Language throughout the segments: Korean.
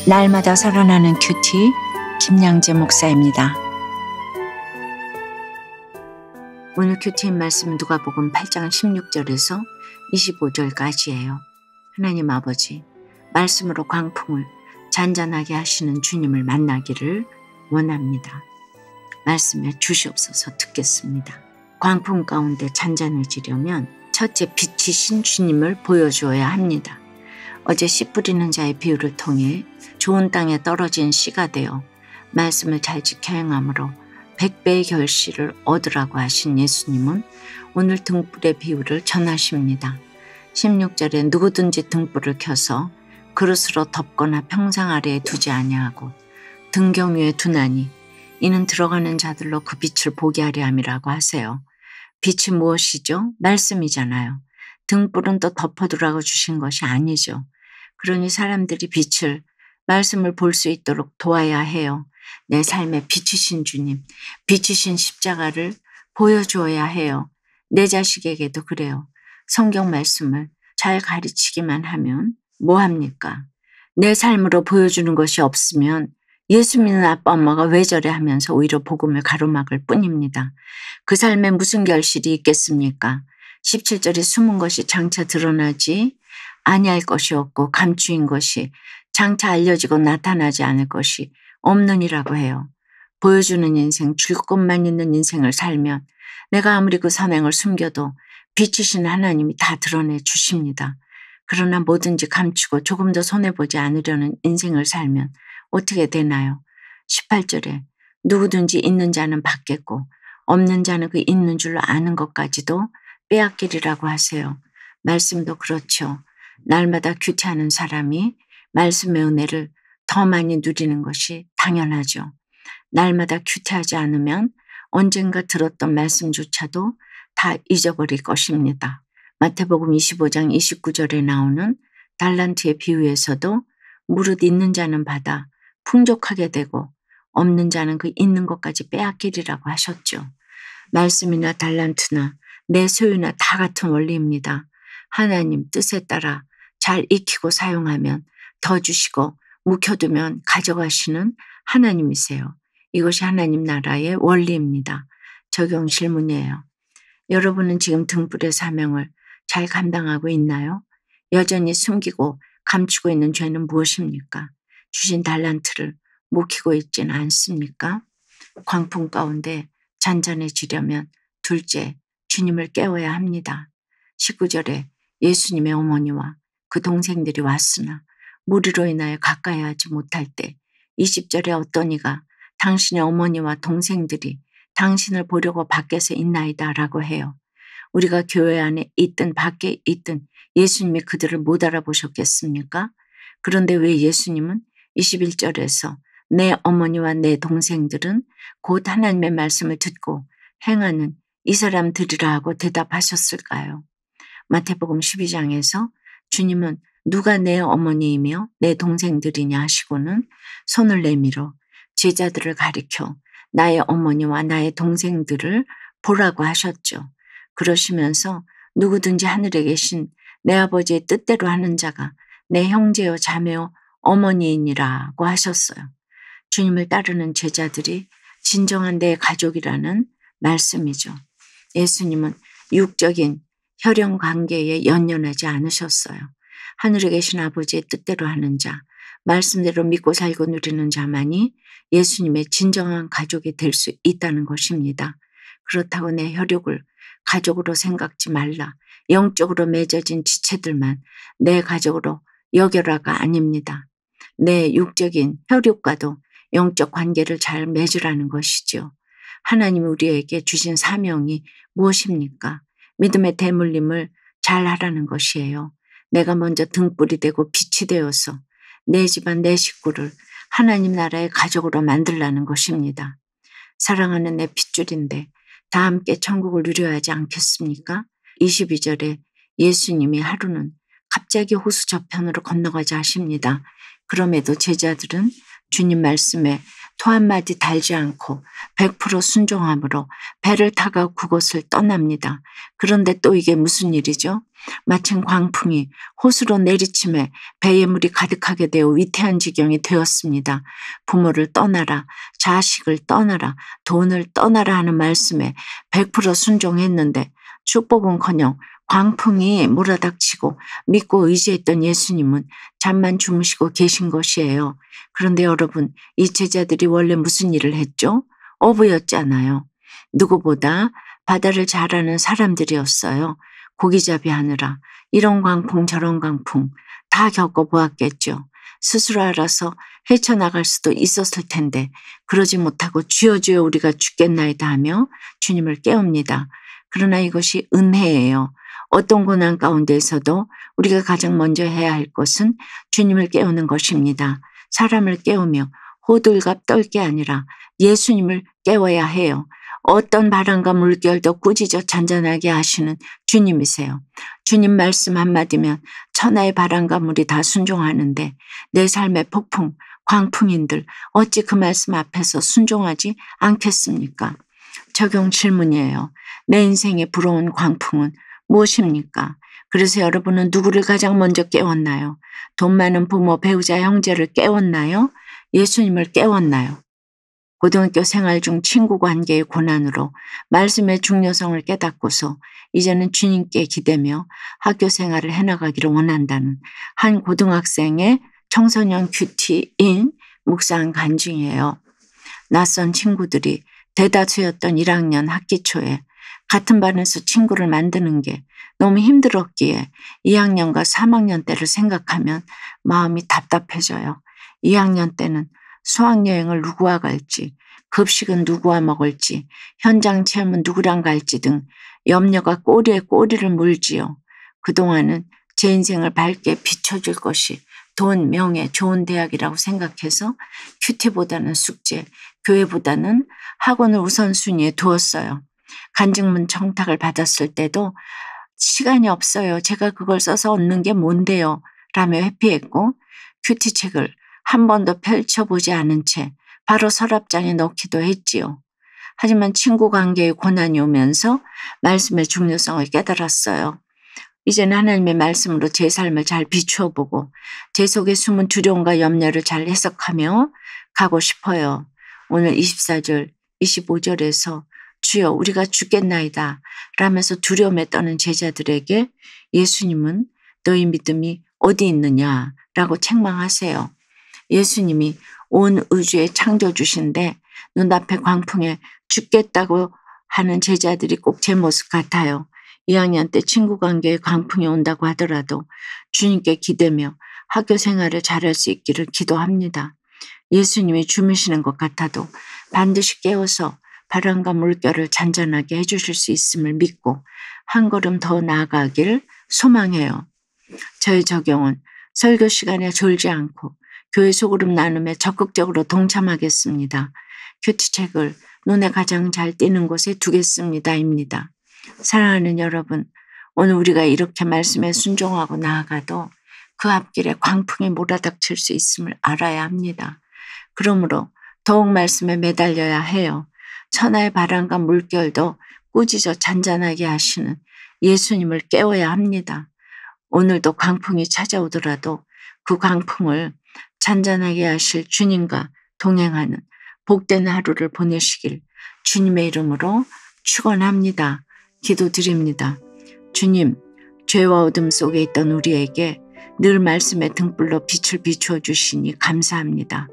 날마다 살아나는 큐티 김양재 목사입니다. 오늘 큐티인 말씀은 누가복음 8장 16절에서 25절까지예요. 하나님 아버지, 말씀으로 광풍을 잔잔하게 하시는 주님을 만나기를 원합니다. 말씀에 주시옵소서. 듣겠습니다. 광풍 가운데 잔잔해지려면 첫째, 빛이신 주님을 보여주어야 합니다. 어제 씨 뿌리는 자의 비유를 통해 좋은 땅에 떨어진 씨가 되어 말씀을 잘 지켜 행함으로 100배의 결실을 얻으라고 하신 예수님은 오늘 등불의 비유를 전하십니다. 16절에 누구든지 등불을 켜서 그릇으로 덮거나 평상 아래에 두지 아니하고 등경 위에 두나니 이는 들어가는 자들로 그 빛을 보게 하려 함이라고 하세요. 빛이 무엇이죠? 말씀이잖아요. 등불은 또 덮어두라고 주신 것이 아니죠. 그러니 사람들이 빛을, 말씀을 볼 수 있도록 도와야 해요. 내 삶의 빛이신 주님, 빛이신 십자가를 보여주어야 해요. 내 자식에게도 그래요. 성경 말씀을 잘 가르치기만 하면 뭐합니까? 내 삶으로 보여주는 것이 없으면 예수 믿는 아빠 엄마가 왜 저래 하면서 오히려 복음을 가로막을 뿐입니다. 그 삶에 무슨 결실이 있겠습니까? 17절에 숨은 것이 장차 드러나지 아니할 것이 없고 감추인 것이 장차 알려지고 나타나지 않을 것이 없느니라고 해요. 보여주는 인생, 줄 것만 있는 인생을 살면 내가 아무리 그 선행을 숨겨도 빛이신 하나님이 다 드러내 주십니다. 그러나 뭐든지 감추고 조금 더 손해보지 않으려는 인생을 살면 어떻게 되나요? 18절에 누구든지 있는 자는 받겠고 없는 자는 그 있는 줄로 아는 것까지도 빼앗기리라고 하세요. 말씀도 그렇죠. 날마다 큐티하는 사람이 말씀의 은혜를 더 많이 누리는 것이 당연하죠. 날마다 큐티하지 않으면 언젠가 들었던 말씀조차도 다 잊어버릴 것입니다. 마태복음 25장 29절에 나오는 달란트의 비유에서도 무릇 있는 자는 받아 풍족하게 되고 없는 자는 그 있는 것까지 빼앗기리라고 하셨죠. 말씀이나 달란트나 내 소유나 다 같은 원리입니다. 하나님 뜻에 따라 잘 익히고 사용하면 더 주시고 묵혀두면 가져가시는 하나님이세요. 이것이 하나님 나라의 원리입니다. 적용 질문이에요. 여러분은 지금 등불의 사명을 잘 감당하고 있나요? 여전히 숨기고 감추고 있는 죄는 무엇입니까? 주신 달란트를 묵히고 있지는 않습니까? 광풍 가운데 잔잔해지려면 둘째, 주님을 깨워야 합니다. 19절에 예수님의 어머니와 그 동생들이 왔으나 무리로 인하여 가까이 하지 못할 때 20절에 어떤 이가 당신의 어머니와 동생들이 당신을 보려고 밖에서 있나이다 라고 해요. 우리가 교회 안에 있든 밖에 있든 예수님이 그들을 못 알아보셨겠습니까? 그런데 왜 예수님은 21절에서 내 어머니와 내 동생들은 곧 하나님의 말씀을 듣고 행하는 이 사람들이라 하고 대답하셨을까요? 마태복음 12장에서 주님은 누가 내 어머니이며 내 동생들이냐 하시고는 손을 내밀어 제자들을 가리켜 나의 어머니와 나의 동생들을 보라고 하셨죠. 그러시면서 누구든지 하늘에 계신 내 아버지의 뜻대로 하는 자가 내 형제요 자매요 어머니이니라고 하셨어요. 주님을 따르는 제자들이 진정한 내 가족이라는 말씀이죠. 예수님은 육적인 혈연 관계에 연연하지 않으셨어요. 하늘에 계신 아버지의 뜻대로 하는 자, 말씀대로 믿고 살고 누리는 자만이 예수님의 진정한 가족이 될 수 있다는 것입니다. 그렇다고 내 혈육을 가족으로 생각지 말라. 영적으로 맺어진 지체들만 내 가족으로 여겨라가 아닙니다. 내 육적인 혈육과도 영적 관계를 잘 맺으라는 것이죠. 하나님이 우리에게 주신 사명이 무엇입니까? 믿음의 대물림을 잘 하라는 것이에요. 내가 먼저 등불이 되고 빛이 되어서 내 집안 내 식구를 하나님 나라의 가족으로 만들라는 것입니다. 사랑하는 내 핏줄인데 다 함께 천국을 누려야 하지 않겠습니까? 22절에 예수님이 하루는 갑자기 호수 저편으로 건너가자 하십니다. 그럼에도 제자들은 주님 말씀에 토 한마디 달지 않고 100% 순종함으로 배를 타고 그곳을 떠납니다. 그런데 또 이게 무슨 일이죠? 마침 광풍이 호수로 내리침에 배에 물이 가득하게 되어 위태한 지경이 되었습니다. 부모를 떠나라, 자식을 떠나라, 돈을 떠나라 하는 말씀에 100% 순종했는데 축복은커녕 광풍이 몰아닥치고 믿고 의지했던 예수님은 잠만 주무시고 계신 것이에요. 그런데 여러분, 이 제자들이 원래 무슨 일을 했죠? 어부였잖아요. 누구보다 바다를 잘 아는 사람들이었어요. 고기잡이 하느라 이런 광풍 저런 광풍 다 겪어보았겠죠. 스스로 알아서 헤쳐나갈 수도 있었을 텐데 그러지 못하고 주여 주여 우리가 죽겠나이다 하며 주님을 깨웁니다. 그러나 이것이 은혜예요. 어떤 고난 가운데에서도 우리가 가장 먼저 해야 할 것은 주님을 깨우는 것입니다. 사람을 깨우며 호들갑 떨 게 아니라 예수님을 깨워야 해요. 어떤 바람과 물결도 꾸짖어 잔잔하게 하시는 주님이세요. 주님 말씀 한마디면 천하의 바람과 물이 다 순종하는데 내 삶의 폭풍, 광풍인들 어찌 그 말씀 앞에서 순종하지 않겠습니까? 적용 질문이에요. 내 인생의 부러운 광풍은 무엇입니까? 그래서 여러분은 누구를 가장 먼저 깨웠나요? 돈 많은 부모, 배우자, 형제를 깨웠나요? 예수님을 깨웠나요? 고등학교 생활 중 친구 관계의 고난으로 말씀의 중요성을 깨닫고서 이제는 주님께 기대며 학교 생활을 해나가기를 원한다는 한 고등학생의 청소년 큐티인 묵상 간증이에요. 낯선 친구들이 대다수였던 1학년 학기 초에 같은 반에서 친구를 만드는 게 너무 힘들었기에 2학년과 3학년 때를 생각하면 마음이 답답해져요. 2학년 때는 수학여행을 누구와 갈지, 급식은 누구와 먹을지, 현장 체험은 누구랑 갈지 등 염려가 꼬리에 꼬리를 물지요. 그동안은 제 인생을 밝게 비춰줄 것이 돈, 명예, 좋은 대학이라고 생각해서 큐티보다는 숙제, 교회보다는 학원을 우선순위에 두었어요. 간증문 청탁을 받았을 때도 시간이 없어요. 제가 그걸 써서 얻는 게 뭔데요? 라며 회피했고 큐티책을 한 번도 펼쳐보지 않은 채 바로 서랍장에 넣기도 했지요. 하지만 친구 관계의 고난이 오면서 말씀의 중요성을 깨달았어요. 이제는 하나님의 말씀으로 제 삶을 잘 비추어 보고 제 속에 숨은 두려움과 염려를 잘 해석하며 가고 싶어요. 오늘 24절, 25절에서 주여 우리가 죽겠나이다 라면서 두려움에 떠는 제자들에게 예수님은 너희 믿음이 어디 있느냐 라고 책망하세요. 예수님이 온 우주의 창조주신데 눈앞에 광풍에 죽겠다고 하는 제자들이 꼭 제 모습 같아요. 2학년 때 친구 관계에 광풍이 온다고 하더라도 주님께 기대며 학교 생활을 잘할 수 있기를 기도합니다. 예수님이 주무시는 것 같아도 반드시 깨워서 바람과 물결을 잔잔하게 해주실 수 있음을 믿고 한 걸음 더 나아가길 소망해요. 저의 적용은 설교 시간에 졸지 않고 교회 소그룹 나눔에 적극적으로 동참하겠습니다. 큐티책을 눈에 가장 잘 띄는 곳에 두겠습니다입니다. 사랑하는 여러분, 오늘 우리가 이렇게 말씀에 순종하고 나아가도 그 앞길에 광풍이 몰아닥칠 수 있음을 알아야 합니다. 그러므로 더욱 말씀에 매달려야 해요. 천하의 바람과 물결도 꾸짖어 잔잔하게 하시는 예수님을 깨워야 합니다. 오늘도 광풍이 찾아오더라도 그 광풍을 잔잔하게 하실 주님과 동행하는 복된 하루를 보내시길 주님의 이름으로 축원합니다. 기도드립니다. 주님, 죄와 어둠 속에 있던 우리에게 늘 말씀의 등불로 빛을 비추어 주시니 감사합니다.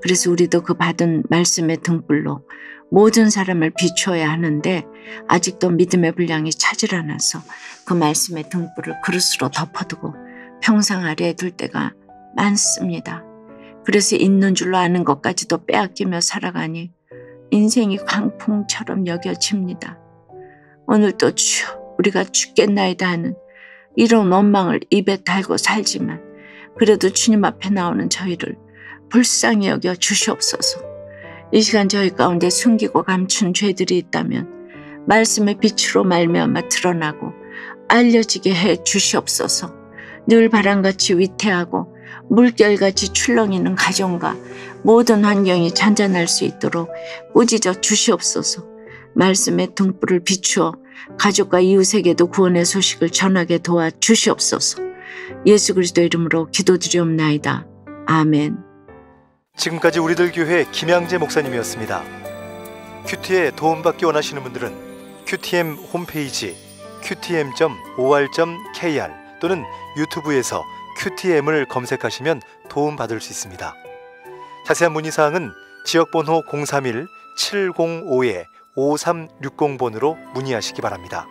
그래서 우리도 그 받은 말씀의 등불로 모든 사람을 비추어야 하는데 아직도 믿음의 분량이 차질 않아서 그 말씀의 등불을 그릇으로 덮어두고 평상 아래에 둘 때가 많습니다. 그래서 있는 줄로 아는 것까지도 빼앗기며 살아가니 인생이 광풍처럼 여겨집니다. 오늘도 주여 우리가 죽겠나이다 하는 이런 원망을 입에 달고 살지만 그래도 주님 앞에 나오는 저희를 불쌍히 여겨 주시옵소서. 이 시간 저희 가운데 숨기고 감춘 죄들이 있다면 말씀의 빛으로 말미암아 드러나고 알려지게 해 주시옵소서. 늘 바람같이 위태하고 물결같이 출렁이는 가정과 모든 환경이 잔잔할 수 있도록 꾸짖어 주시옵소서. 말씀의 등불을 비추어 가족과 이웃에게도 구원의 소식을 전하게 도와 주시옵소서. 예수 그리스도 이름으로 기도드리옵나이다. 아멘. 지금까지 우리들 교회 김양재 목사님이었습니다. 큐티에 도움받기 원하시는 분들은 QTM 홈페이지 qtm.or.kr 또는 유튜브에서 QTM을 검색하시면 도움받을 수 있습니다. 자세한 문의사항은 지역번호 031-705-5360번으로 문의하시기 바랍니다.